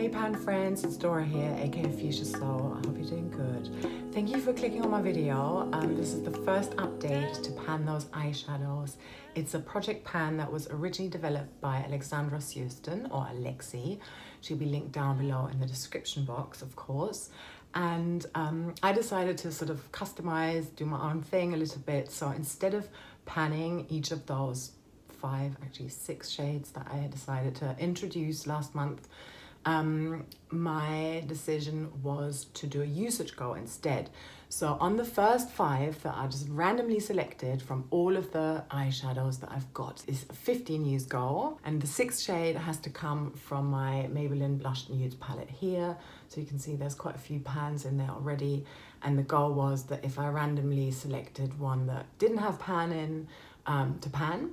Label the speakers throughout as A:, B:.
A: Hey pan friends, it's Dora here, aka Fuchsia Soul. I hope you're doing good. Thank you for clicking on my video. This is the first update to pan those eyeshadows. It's a project pan that was originally developed by Alexandra Sjösten, or Alexi. She'll be linked down below in the description box, of course. And I decided to sort of customize, do my own thing a little bit. So instead of panning each of those actually six shades that I decided to introduce last month, my decision was to do a usage goal instead. So on the first 5 that I just randomly selected from all of the eyeshadows that I've got is a 15 use goal, and the 6th shade has to come from my Maybelline Blush Nudes palette here. So you can see there's quite a few pans in there already, and the goal was that if I randomly selected one that didn't have pan in, to pan,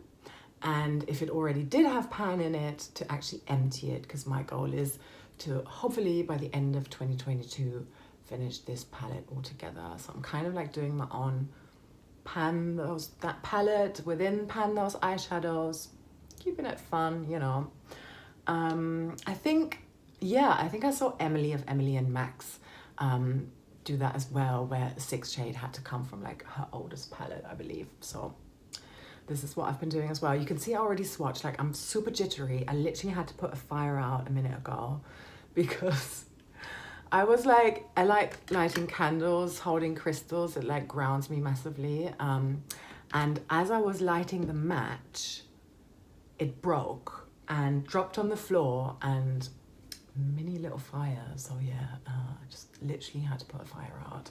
A: and if it already did have pan in it, to actually empty it, because my goal is to hopefully by the end of 2022 finish this palette altogether. So I'm kind of like doing my own that palette within pan those eyeshadows, keeping it fun, you know. I think I saw Emily of Emily and Max do that as well, where the 6th shade had to come from like her oldest palette, I believe. So this is what I've been doing as well. You can see I already swatched, like I'm super jittery. I literally had to put a fire out a minute ago because I was like, I like lighting candles, holding crystals. It like grounds me massively. And as I was lighting the match, it broke and dropped on the floor, and mini little fire. So yeah, I just literally had to put a fire out.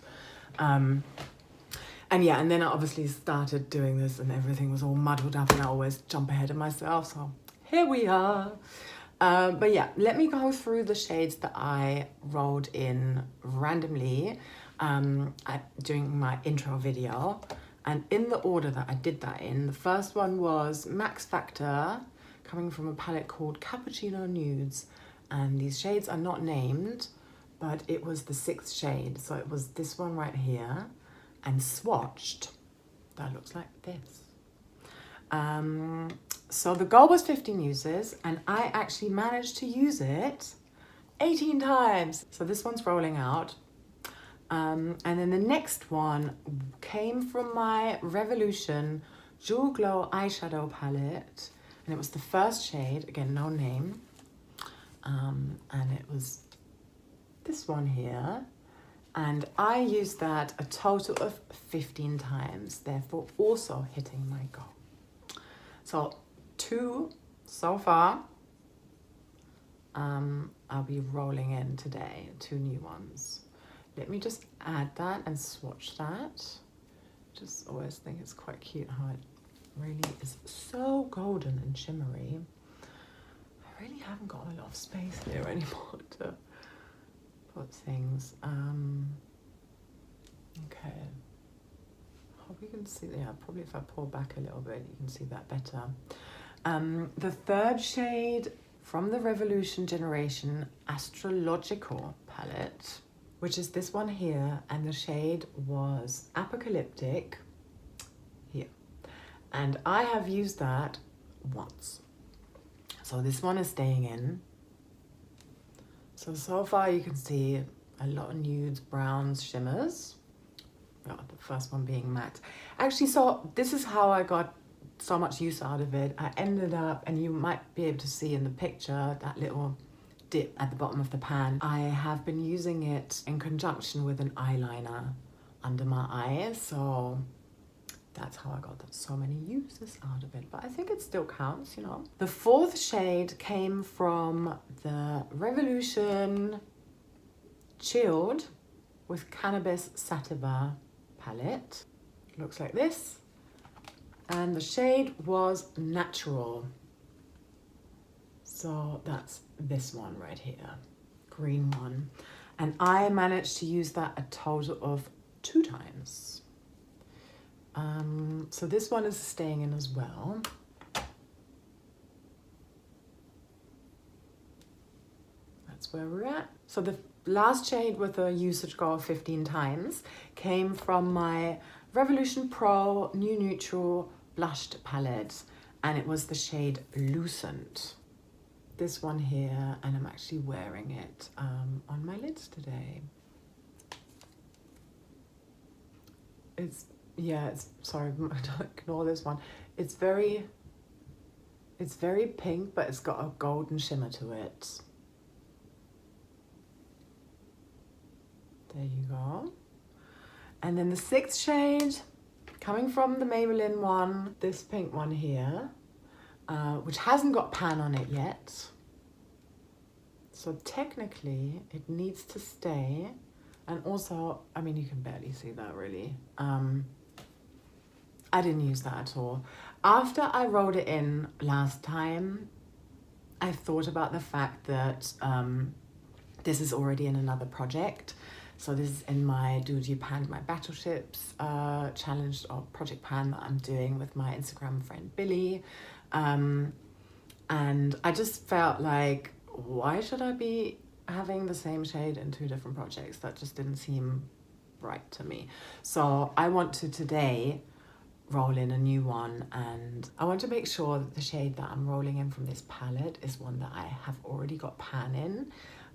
A: And then I obviously started doing this and everything was all muddled up, and I always jump ahead of myself. So here we are. But yeah, let me go through the shades that I rolled in randomly during my intro video. And in the order that I did that in, the first one was Max Factor, coming from a palette called Cappuccino Nudes. And these shades are not named, but it was the 6th shade. So it was this one right here. And swatched, that looks like this. So the goal was 15 uses, and I actually managed to use it 18 times. So this one's rolling out. And then the next one came from my Revolution Jewel Glow eyeshadow palette, and it was the 1st shade, again, no name. And it was this one here. And I used that a total of 15 times, therefore also hitting my goal. So 2 so far. I'll be rolling in today, 2 new ones. Let me just add that and swatch that. Just always think it's quite cute how it really is so golden and shimmery. I really haven't got a lot of space here anymore to put things. Okay, hope you can see. Yeah, probably if I pull back a little bit you can see that better. The 3rd shade from the Revolution Generation Astrological palette, which is this one here, and the shade was Apocalyptic here, and I have used that once, so this one is staying in. So far you can see a lot of nudes, browns, shimmers. Oh, the first one being matte. Actually, so this is how I got so much use out of it. I ended up, and you might be able to see in the picture, that little dip at the bottom of the pan. I have been using it in conjunction with an eyeliner under my eyes. So that's how I got so many uses out of it. But I think it still counts, you know. The 4th shade came from the Revolution Chilled with Cannabis Sativa palette. Looks like this. And the shade was Natural. So that's this one right here, green one. And I managed to use that a total of 2 times. So this one is staying in as well. That's where we're at. So the last shade with a usage goal of 15 times came from my Revolution Pro New Neutral Blushed palette, and it was the shade Lucent. this one here, and I'm actually wearing it on my lids today. Sorry, don't ignore this one. It's very pink, but it's got a golden shimmer to it. There you go. And then the 6th shade, coming from the Maybelline one, this pink one here, which hasn't got pan on it yet. So technically it needs to stay. And also, I mean, you can barely see that really. I didn't use that at all. After I wrote it in last time, I thought about the fact that this is already in another project. So this is in my Do You Pan My Battleships challenge or project pan that I'm doing with my Instagram friend Billy. And I just felt like, why should I be having the same shade in 2 different projects? That just didn't seem right to me. So I want to today roll in a new one, and I want to make sure that the shade that I'm rolling in from this palette is one that I have already got pan in,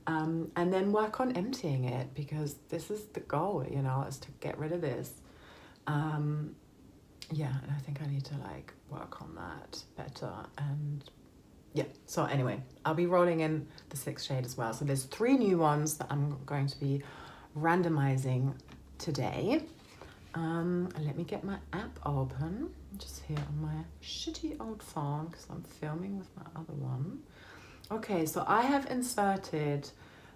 A: and then work on emptying it, because this is the goal, you know, is to get rid of this. Yeah, and I think I need to like work on that better. And yeah, so anyway, I'll be rolling in the 6th shade as well. So there's 3 new ones that I'm going to be randomizing today. Let me get my app open. I'm just here on my shitty old phone because I'm filming with my other one. Okay, so I have inserted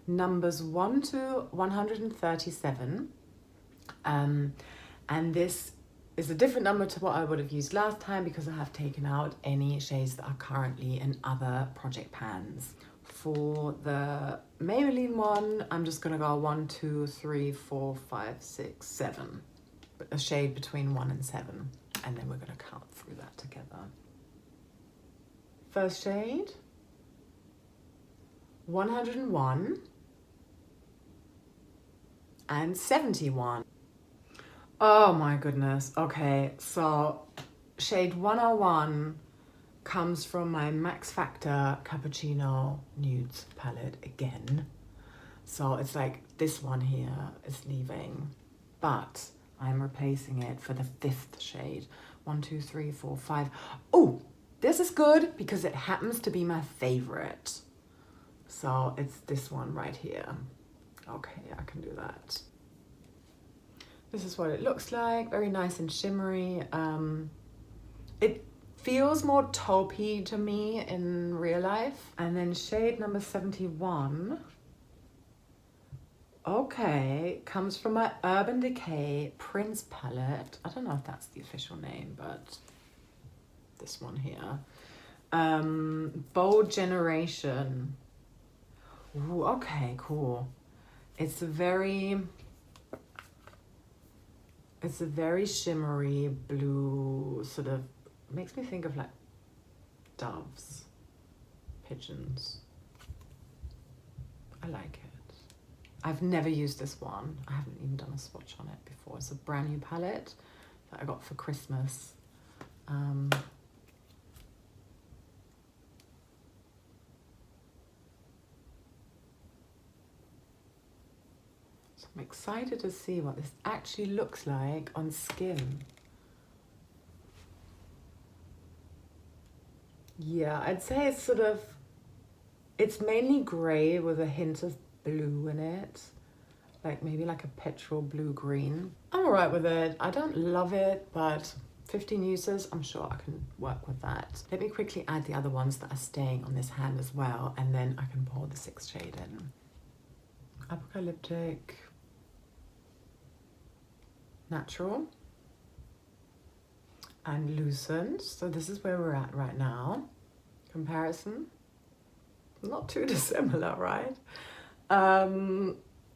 A: numbers 1 to 137. And this is a different number to what I would have used last time because I have taken out any shades that are currently in other project pans. For the Maybelline one, I'm just gonna go 1, 2, 3, 4, 5, 6, 7. A shade between 1 and 7, and then we're going to count through that together. First shade, 101 and 71. Oh my goodness. Okay, so shade 101 comes from my Max Factor Cappuccino Nudes palette again. So it's like this one here is leaving, but I'm replacing it for the 5th shade. 1, 2, 3, 4, 5. Oh, this is good because it happens to be my favorite. So it's this one right here. Okay, I can do that. This is what it looks like. Very nice and shimmery. It feels more taupey to me in real life. And then shade number 71. Okay, comes from my Urban Decay Prince palette. I don't know if that's the official name, but this one here. Bold Generation. Ooh, okay, cool. It's a very shimmery blue, sort of, makes me think of like doves, pigeons. I like it. I've never used this one. I haven't even done a swatch on it before. It's a brand new palette that I got for Christmas. So I'm excited to see what this actually looks like on skin. Yeah, I'd say it's sort of, it's mainly grey with a hint of blue in it, like maybe like a petrol blue green. I'm all right with it. I don't love it, but 15 uses, I'm sure I can work with that. Let me quickly add the other ones that are staying on this hand as well, and then I can pour the 6th shade in. Apocalyptic, Natural, and Lucent. So this is where we're at right now. Comparison, not too dissimilar, right?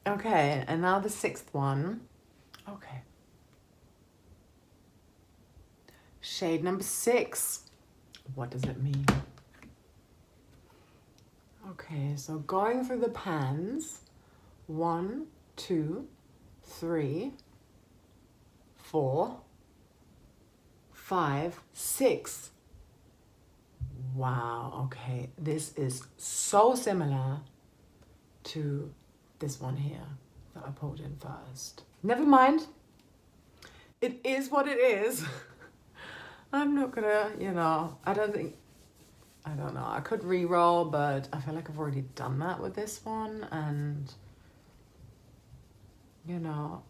A: Okay, and now the 6th one. Okay. Shade number 6. What does it mean? Okay, so going through the pans. 1, 2, 3, 4, 5, 6. wow, okay, this is so similar to this one here that I pulled in first. Never mind, it is what it is. I'm not gonna, you know, I don't know, I could re-roll, but I feel like I've already done that with this one, and you know,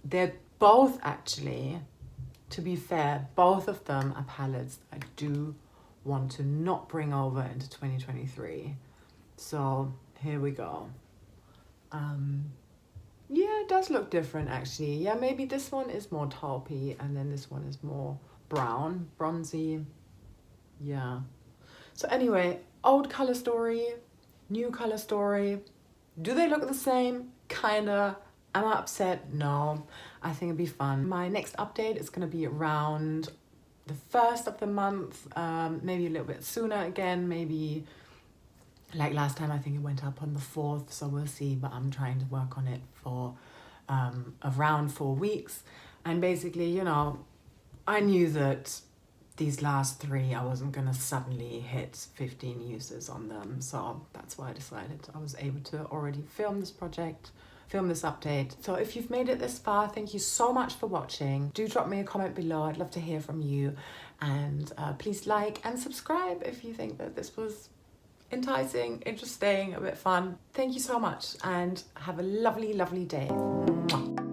A: they're both actually, to be fair, both of them are palettes I do want to not bring over into 2023. So here we go. Yeah, it does look different actually. Yeah, maybe this one is more taupey and then this one is more brown, bronzy. Yeah. So anyway, old color story, new color story. Do they look the same? Kinda. Am I upset? No. I think it'd be fun. My next update is gonna be around the 1st of the month, maybe a little bit sooner again, maybe like last time I think it went up on the 4th, so we'll see, but I'm trying to work on it for around 4 weeks. And basically, you know, I knew that these last 3, I wasn't gonna suddenly hit 15 uses on them, so that's why I decided I was able to already film this project, film this update. So if you've made it this far, thank you so much for watching. Do drop me a comment below, I'd love to hear from you. And please like and subscribe if you think that this was enticing, interesting, a bit fun. Thank you so much and have a lovely, lovely day. Mwah.